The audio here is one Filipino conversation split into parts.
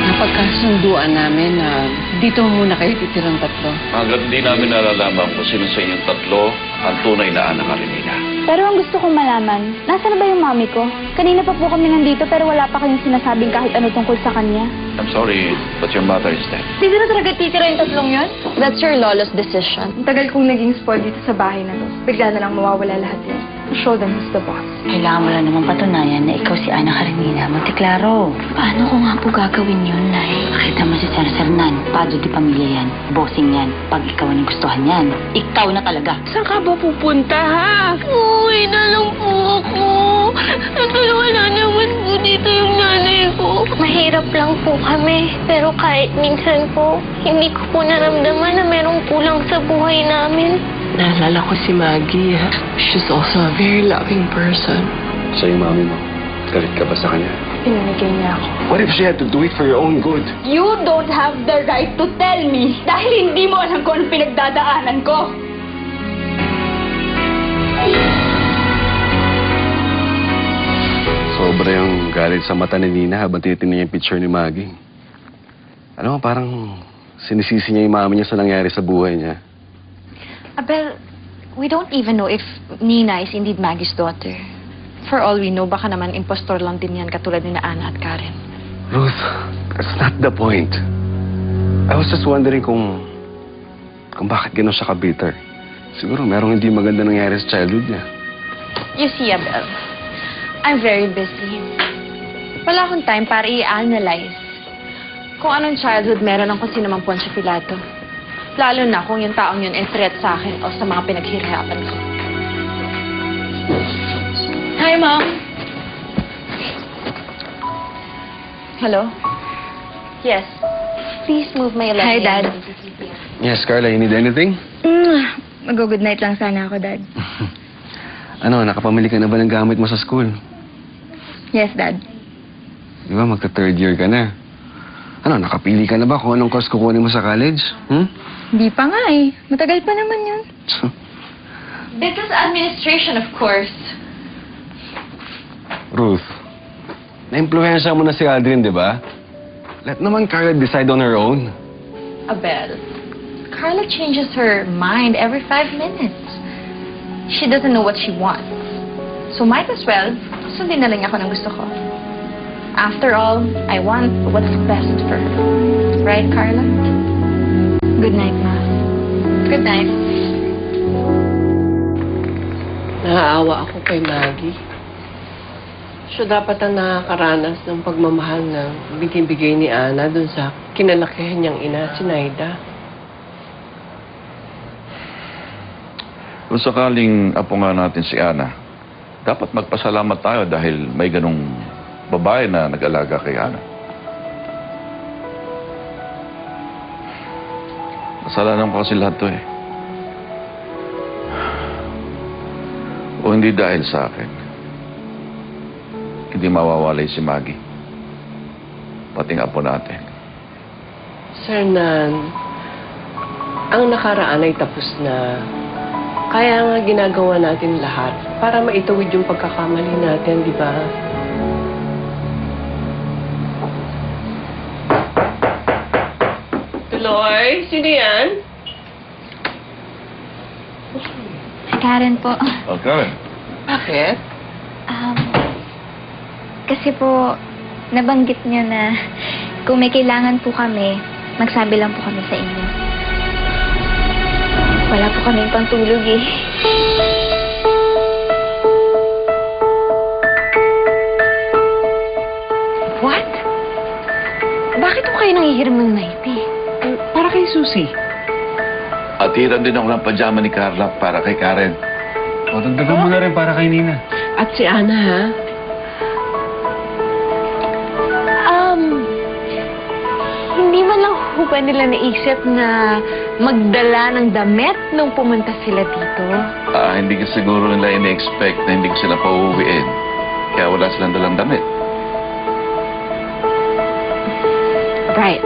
Napagkasunduan namin na dito muna kayo titirang tatlo. Hanggang hindi namin nalalaman kung sino sa inyong tatlo ang tunay na anak Karenina. Pero ang gusto kong malaman, nasaan na ba yung mami ko? Kanina pa po kami nandito pero wala pa kayong sinasabing kahit ano tungkol sa kanya. I'm sorry, but your mother is dead. Dito na talaga titira yung tatlong yun? That's your lola's decision. Ang tagal kong naging spoiled dito sa bahay na to. Bigla na lang mawawala lahat yun. Show them who's the boss. Kailangan mo lang naman patunayan na ikaw si Ana Karenina Monteklaro. Paano ko nga po gagawin yun, Nay? Nakita mo si Sir Sernan. Padre di pamilya yan. Bossing yan. Pag ikaw ang gustuhan yan, ikaw na talaga. Saan ka ba pupunta, ha? Uuwi na lang po ako. Wala naman po dito yung nanay ko. Mahirap lang po kami. Pero kahit minsan po, hindi ko po naramdaman na merong kulang sa buhay namin. Naalala ko si Maggie, ha? She's also a very loving person. Sa yung mami mo, galit ka ba sa kanya? Pinamigay niya ako. What if she had to do it for your own good? You don't have the right to tell me dahil hindi mo alam kung anong pinagdadaanan ko. Sobra yung galit sa mata ni Nina habang tinitingnan niya yung picture ni Maggie. Ano, parang sinisisi niya yung mami niya sa nangyari sa buhay niya. Abel, we don't even know if Nina is indeed Maggie's daughter. For all we know, baka naman impostor lang din yan katulad ni Ana at Karen. Ruth, that's not the point. I was just wondering kung bakit gano'n siya ka-bitter. Siguro merong hindi maganda nangyari sa childhood niya. You see, Abel, I'm very busy. Wala akong time para i-analyze kung anong childhood meron ng kung sino mang Poncio Pilato. Lalo na kung yung taong yun ay threat sa akin o sa mga pinaghihirapan ko. Hi, Mom. Hello? Yes. Please move my 11 Hi, Dad. Yes, Carla, you need anything? Mag-good night lang sana ako, Dad. Ano, nakapamili ka na ba ng gamit mo sa school? Yes, Dad. Di ba, magta-third year ka na. Ano, nakapili ka na ba kung anong course kukunin mo sa college? Hindi pa nga eh. Matagal pa naman yun. Business administration, of course. Ruth, na-impluensya mo na si Aldrin, di ba? Let naman Carla decide on her own. Abel, Carla changes her mind every 5 minutes. She doesn't know what she wants. So might as well, sundin na lang ako ng gusto ko. After all, I want what's best for her. Right, Carla? Good night, Ma. Good night. Naaawa ako kay Maggie. Siya dapat ang nakakaranas ng pagmamahal na binibigay ni Ana dun sa kinalakihan niyang ina, si Naida. Kung sakaling apo nga natin si Ana, dapat magpasalamat tayo dahil may ganong babae na nag-alaga kay Ana. Kasalanan ko kasi lahat to eh. O hindi dahil sa akin, hindi mawawalay si Maggie. Pating apo natin. Sir Nan, ang nakaraan ay tapos na. Kaya nga ginagawa natin lahat para maitawid yung pagkakamali natin, di ba? Tuloy, sino yan? Karen po. Okay. Bakit? Kasi po, nabanggit niyo na kung may kailangan po kami, magsabi lang po kami sa inyo. Wala po kaming pantulog eh. What? Bakit mo kayo nangihiram ng night eh? Para kay Susie. At hiram din ako ng pajama ni Carla para kay Karen. O, dagdagan mo na rin para kay Nina. At si Ana, ha? Hindi man lang ho ba nila naisip na magdala ng damit nung pumunta sila dito? Hindi ka siguro nila ina-expect na hindi ko sila pauuwiin. Kaya wala silang dalang damit. Right.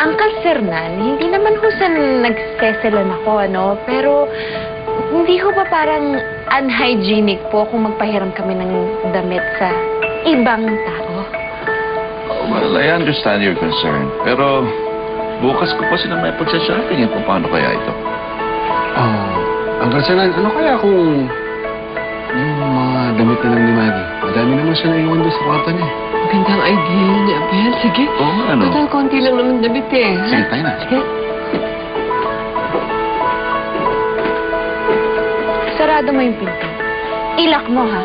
Uncle Fernan, hindi naman ho sa nagseselan ako, ano? Pero hindi ho ba parang unhygienic po kung magpahiram kami ng damit sa ibang tao? Well, I understand your concern. Pero bukas ko pa sila may pagsashopping. Kung paano kaya ito? Uncle Fernan, ano kaya kung yung mga damit na lang ni Maggie? Madami naman siya naiwan doon sa kwarto niya. Magandang idea yun, Abel. Sige. Oo, ano? Total, konti lang naman damit eh. ha? Sige, tayo na. Sige. Sarado mo yung pinto. Ilak mo, ha?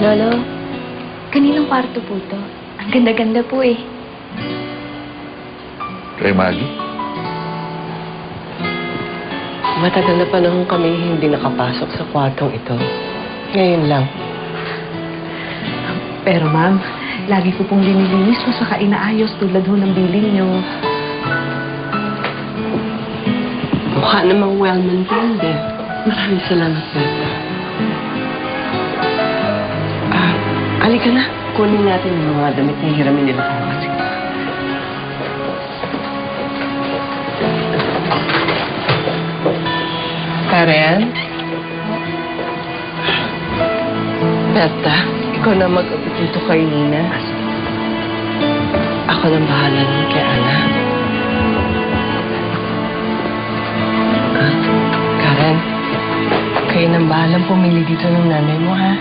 Lolo, kaninong kwarto po to? Ang ganda-ganda po eh. Kay Maggie? Matagal na panahon kami hindi nakapasok sa kwartong ito. Ngayon lang. Pero ma'am, lagi ko pong linilinis mo saka inaayos tulad ho ng billing niyo. Mukha namang well-maintained eh. Maraming salamat, Berta. Halika na. Kunin natin yung mga damit na hiramin nila kasi. Karen? Berta, ikaw na mag-abot dito kay Nina. Ako nang bahala nun kay Ana. Karen, kayo nang bahalang pumili dito ng nanay mo, ha?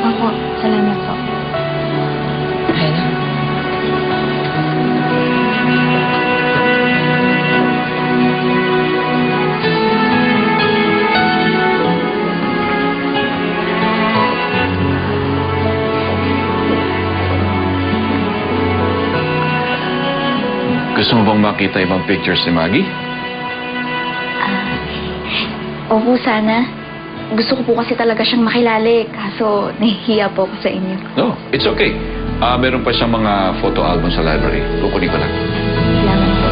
Opo, salamat po. Ayun. Gusto mo bang makita ibang pictures ni Maggie? Opo, sana. Gusto ko po kasi talaga siyang makilala eh. Kaso, nahihiya po ako sa inyo. No, it's okay. Meron pa siyang mga photo album sa library. Kukunin ko lang. Salamat po.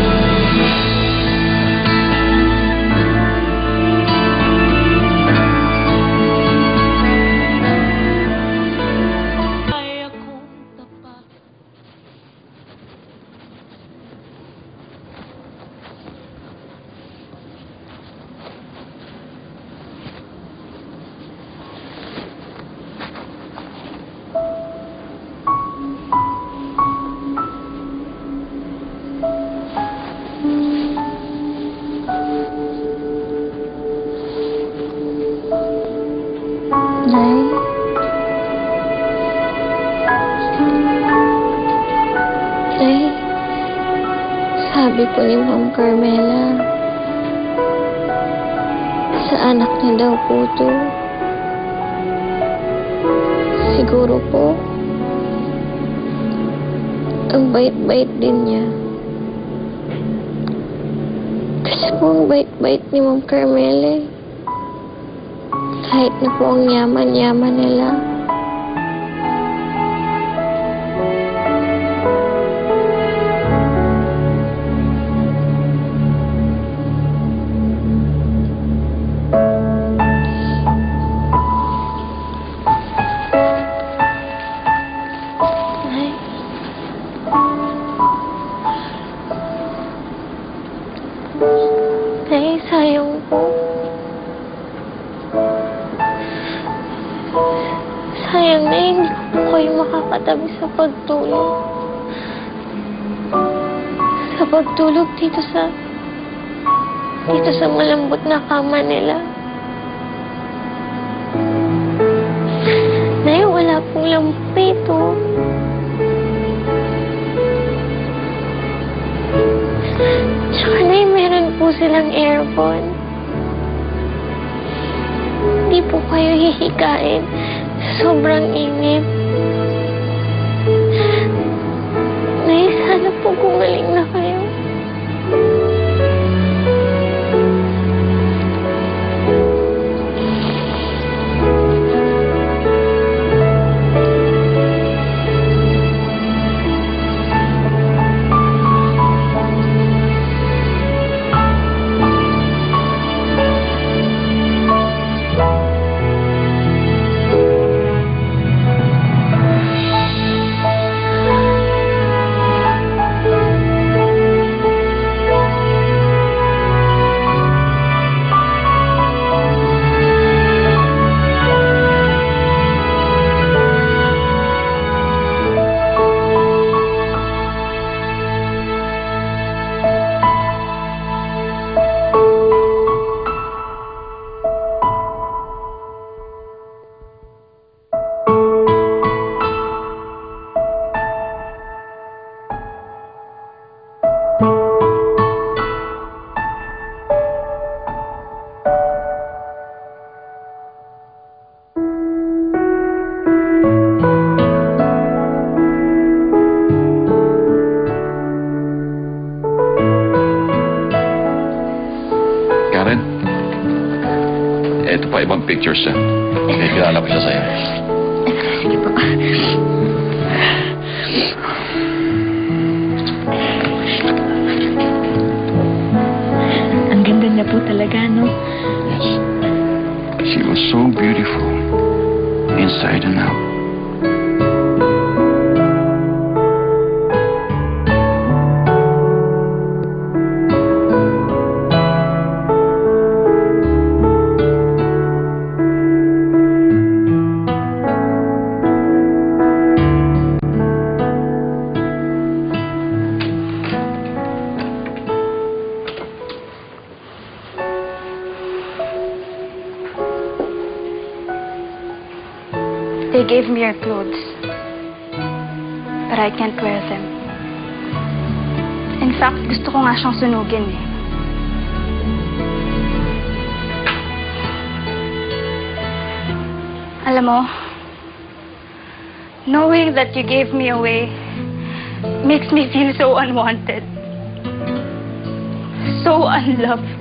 Nay? Nay, sabi po ni Ma'am Carmela, sa anak niya daw po to. Siguro po, ang bait-bait din niya. Kasi po ang bait-bait ni Ma'am Carmela eh. Kahit na po ang yaman-yaman nila. Nay. Nay, sayang po. Sayang na hindi ko po kayo makakatabi sa pagtulog. Sa pagtulog dito sa malambot na kama nila. Nay, wala pong lampu ito. Tsaka nay, meron po silang aircon. Hindi po kayo hihikain sa sobrang init. Nay, sana po gumaling na kayo. bang pictures eh. May kilala ko siya sa'yo. Sige po. Ang ganda niya po talaga, no? Yes. She was so beautiful, inside and out. They gave me your clothes, but I can't wear them. In fact, gusto ko nga siyang sunugin eh. Alam mo, knowing that you gave me away makes me feel so unwanted. So unloved.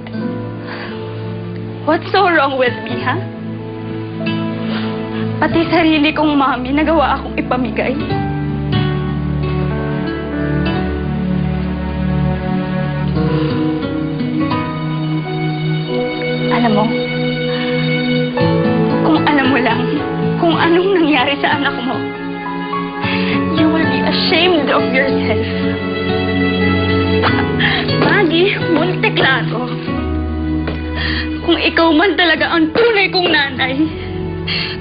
What's so wrong with me, huh? Pati sarili kong mami, nagawa akong ipamigay. Alam mo, kung alam mo lang kung anong nangyari sa anak mo, you will be ashamed of yourself. Maggie, Monteclaro, kung ikaw man talaga ang tunay kong nanay,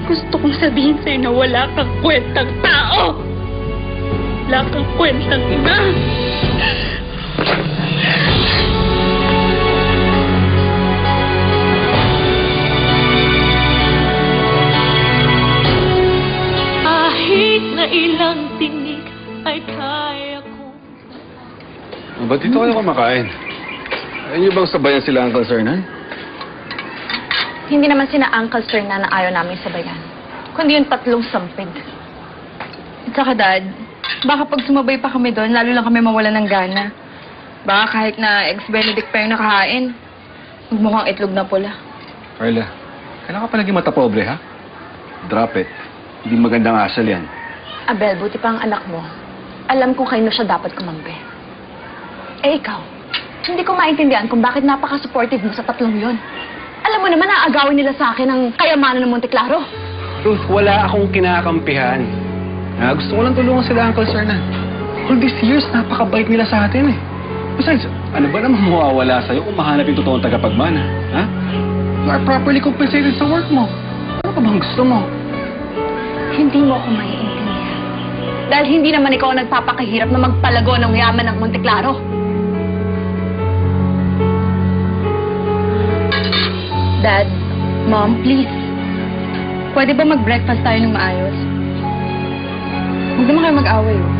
gusto kong sabihin sa'yo na wala kang kwentang tao. Wala kang kwentang ina. Kahit na ilang tinig ay kaya ko. Ba't dito kayo kumakain? Ayun niyo bang sabayan sila Uncle Sernan? Hindi naman sina Uncle Sir na ayaw namin sabayan. Kundi yung tatlong sampid. At saka, Dad, baka pag sumabay pa kami doon, lalo lang kami mawalan ng gana. Baka kahit na Eggs Benedict pa yung nakahain, mukhang itlog na pula. Carla, kailangan ka palagi matapobre, ha? Drop it. Hindi magandang asal yan. Abel, buti pa ang anak mo. Alam kung kayo siya dapat kumampi. Eh ikaw, hindi ko maintindihan kung bakit napaka-supportive mo sa tatlong yon. Alam mo naman, naagawin nila sa akin ang kayamanan ng Monteclaro. Ruth, wala akong kinakampihan. Gusto ko lang tulungan sila Uncle Sernan. All these years, napakabait nila sa atin eh. Besides, ano ba naman mawawala sa'yo kung mahanap yung totoong tagapagmana? Ha? You are properly compensated sa work mo. Ano pa bang gusto mo? Hindi mo ako maiintindihan. Dahil hindi naman ikaw ang nagpapakahirap na magpalago ng yaman ng Monteclaro. Dad, Mom, please. Pwede ba mag-breakfast tayo ng maayos? Huwag naman kayo mag-away, oh.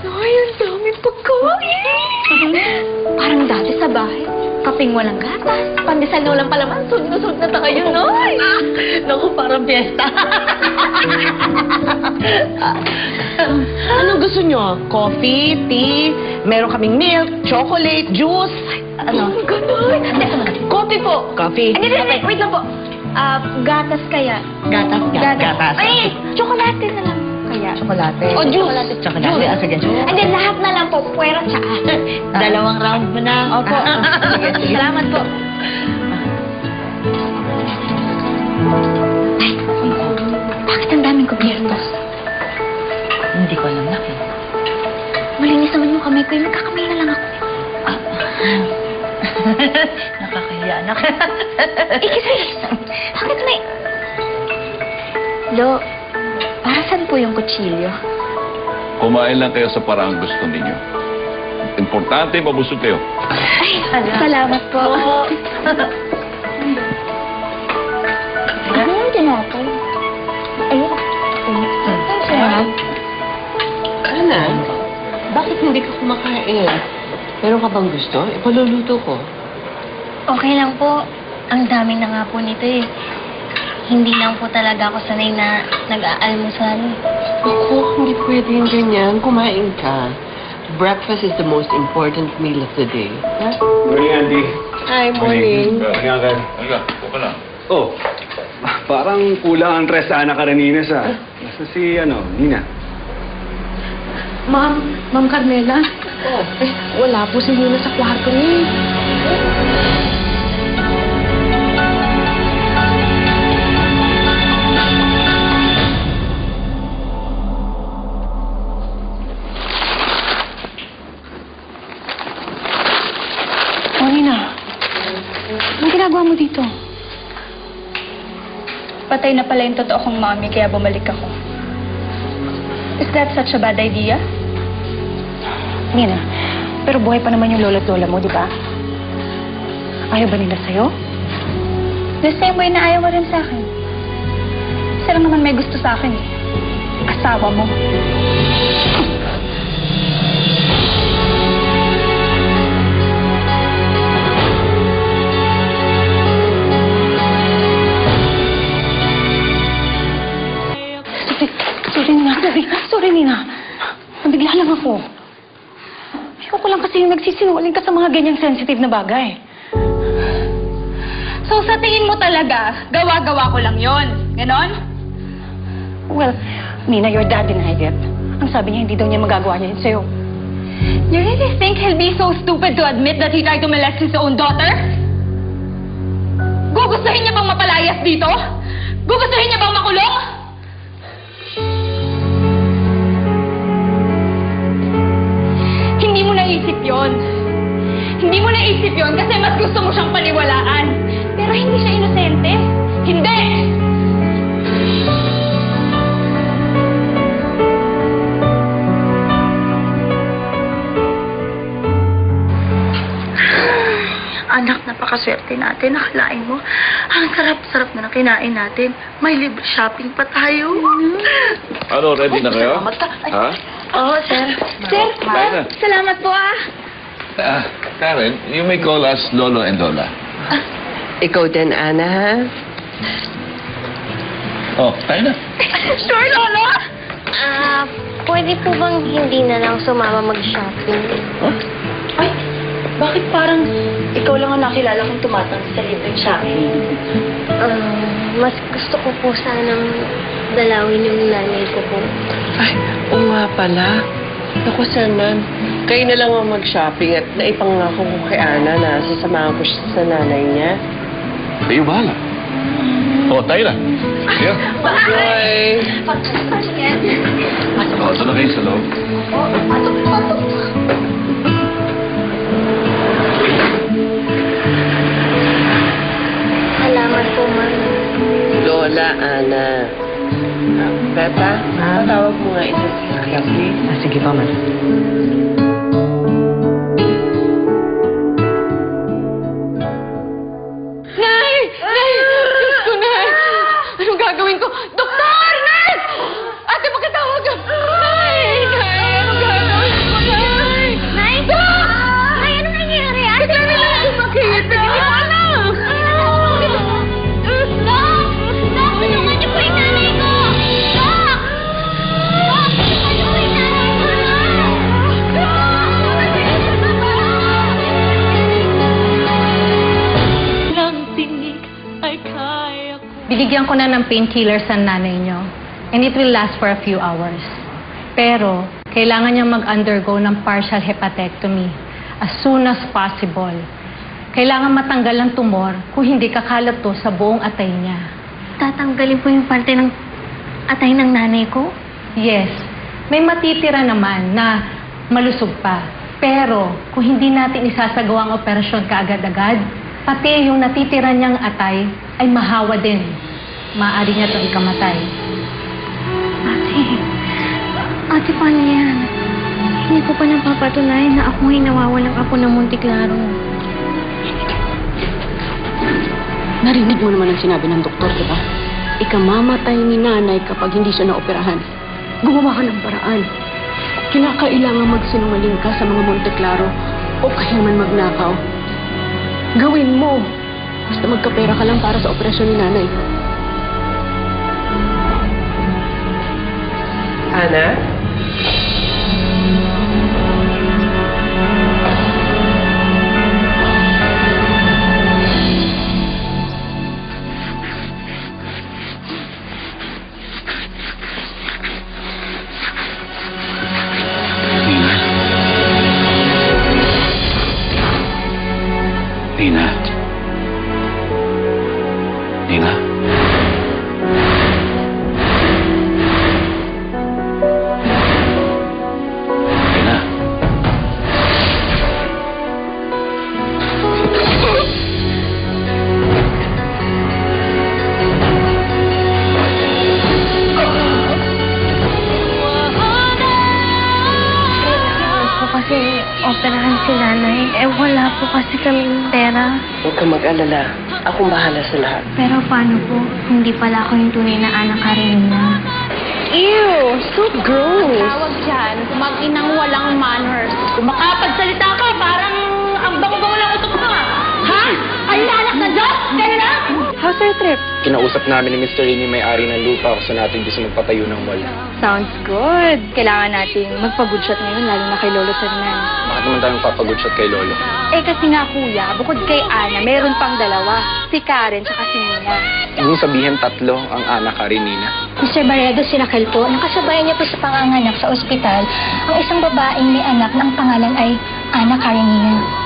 Ay, ang daming pagkain! Parang dati sa bahay. Kaping walang gatas. Pandesal na walang palaman. Sud na tayo, Noy! Naku, parang piyesta. Anong gusto nyo? Coffee, tea, meron kaming milk, chocolate, juice. Ano? Ganun! Coffee po. Coffee. Hindi, wait lang po. Gatas kaya? Gatas. Ay, tsokolate na lang kaya. Chocolate. O, juice. Chocolate. Ah, sige. Hindi, lahat na lang po. Puwera tsaka. Dalawang round mo na. Opo. Sige. Salamat po. Ay, bakit ang daming kubyertos? Hindi ko alam na. Malinis naman yung kamay ko. Yung nagkakamay na lang ako. Nakakahiya, anak. Ikis. Bakit may... Lo, para saan po yung kutsilyo? Kumain lang kayo sa paraang gusto ninyo. Importante, mabusog kayo. Ay, salamat po. Ano yung tinapay? Ayun. Ana, bakit hindi ka kumakain? Meron ka bang gusto? Ipaluluto ko. Okay lang po. Ang dami na nga po nito eh. Hindi lang po talaga ako sanay na nag-aalmusal. Ako, hindi pwede yung ganyan. Kumain ka. breakfast is the most important meal of the day. Huh? Morning, Andy. Hi, morning. Morning, Uncle. Halika, upo ka lang. Oh, parang kulang ang tres sa Ana Karenina sa... Nasa si, Nina. Ma'am Carmela? Wala po si Nina sa kwarto niya. O, Nina. Anong ginagawa mo dito? Patay na pala yung totoo kong mommy, kaya bumalik ako. Is that such a bad idea? Nina, pero buhay pa naman yung lolo't lola mo, di ba? Ayaw ba nila sa'yo? The same way na ayaw mo rin sa akin. Isa lang naman may gusto sa akin eh. Asawa mo. Sorry, Nina. Nabigla lang ako. Ayoko lang kasi yung nagsisinungaling ka sa mga ganyang sensitive na bagay. So sa tingin mo talaga, gawa-gawa ko lang yon, ganon? Well, Nina, your dad denied it. Ang sabi niya, hindi daw niya magagawa niya yun sa'yo. You really think he'll be so stupid to admit that he tried to molest his own daughter? Gugustuhin niya bang mapalayas dito? Gugustuhin niya bang makulong? Hindi mo naisip yon. Hindi mo naisip yon kasi mas gusto mo siyang paniwalaan. Pero hindi siya inosente. Hindi! Anak, napakaswerte natin. Nakalain mo, ang sarap-sarap na ng kinain natin. May libre shopping pa tayo. Ano, ready na kayo? Ha? Oo, sir. Sir, Kaya na. salamat po ah. Karen, you may call us Lolo and Lola. Ikaw din, Ana, ha? Oh, tayo na. Sure, Lolo? Pwede po bang hindi na lang sumama mag-shopping? Ay, bakit parang ikaw lang ang nakilala kong tumatang sa libreng shopping? Mas gusto ko po sanang dalawin yung nanay ko po. Ay, oo nga pala. Naku, Sernan, kayo na lang ang mag-shopping at naipangako ko kay Ana na sasamahan ko siya sa nanay niya. Kayo bahala. Oh, tayo na. Yeah. Bye! Oh, ito na kayo sa loob. Salamat po, ma'am. Lola, Ana. Tata, patawag mo nga ito sa sakya, please. Sige pa, ma'am. Nay! Nay! Diyos ko, Nay! Anong gagawin ko? Doktor! Nurse! Ate, magkatawag ka! Nay! Nay! Anong gagawin ko, Nay? Nay! Dok! Nay, ano nangyayari? Bigla na lang sumakit! Bigla na lang! Dok! Dok, tulungan niyo po yung nanay ko! Dok! Dok, tulungan niyo po yung nanay ko! Binigyan ko na ng painkillers ang nanay niyo. And it will last for a few hours. Pero, kailangan niya mag-undergo ng partial hepatectomy as soon as possible. Kailangan matanggal ang tumor kung hindi kakalat to sa buong atay niya. Tatanggalin po yung parte ng atay ng nanay ko? Yes, may matitira naman na malusog pa. Pero, kung hindi natin isasagawa ang operasyon kaagad-agad, pati yung natitira niyang atay ay mahawa din. Maaari niya itong ikamatay. Ate, paano yan? Hindi ko pa napapatunayan na ako ay nawawalang apo ng Monteklaro. Narinig mo naman ang sinabi ng doktor, di ba? Ikamamatay ni nanay kapag hindi siya naoperahan. Gumawa ka ng paraan. Kinakailangan magsinungaling ka sa mga Monteklaro o kaya man magnakaw. Gawin mo. Basta magkapera ka lang para sa operasyon ni nanay. Ana? Nina? Nina? Nina? po kasi operahan si nanay. Wala po kasi kaming pera. Huwag kang mag-alala. Akong bahala sa lahat. Pero paano po? Hindi pala ako yung tunay na anak Karenina. Ew! So gross! Tawag dyan, mag-inang walang manners. Kung makapagsalita ka, parang ang bango-bango lang utok mo. Ha? Ay, anak na Diyos! Kaya na? How's your trip? Kinausap namin ni Mr. Rini may-ari ng lupa kung saan natin gusto magpatayo ng mall. Sounds good. Kailangan nating magpa-good shot ngayon, lalo na kay Lolo Fernan. Bakit naman tayong papagood shot kay Lolo? Eh kasi nga kuya, bukod kay Ana, meron pang dalawa. Si Karen tsaka si Nina. Ibig sabihin 3 ang anak ka rin, Nina. Mr. Barredo, sinakal po. Nakasabayan niya po sa panganganak sa ospital ang isang babaeng may anak na ang pangalan ay Ana Karenina.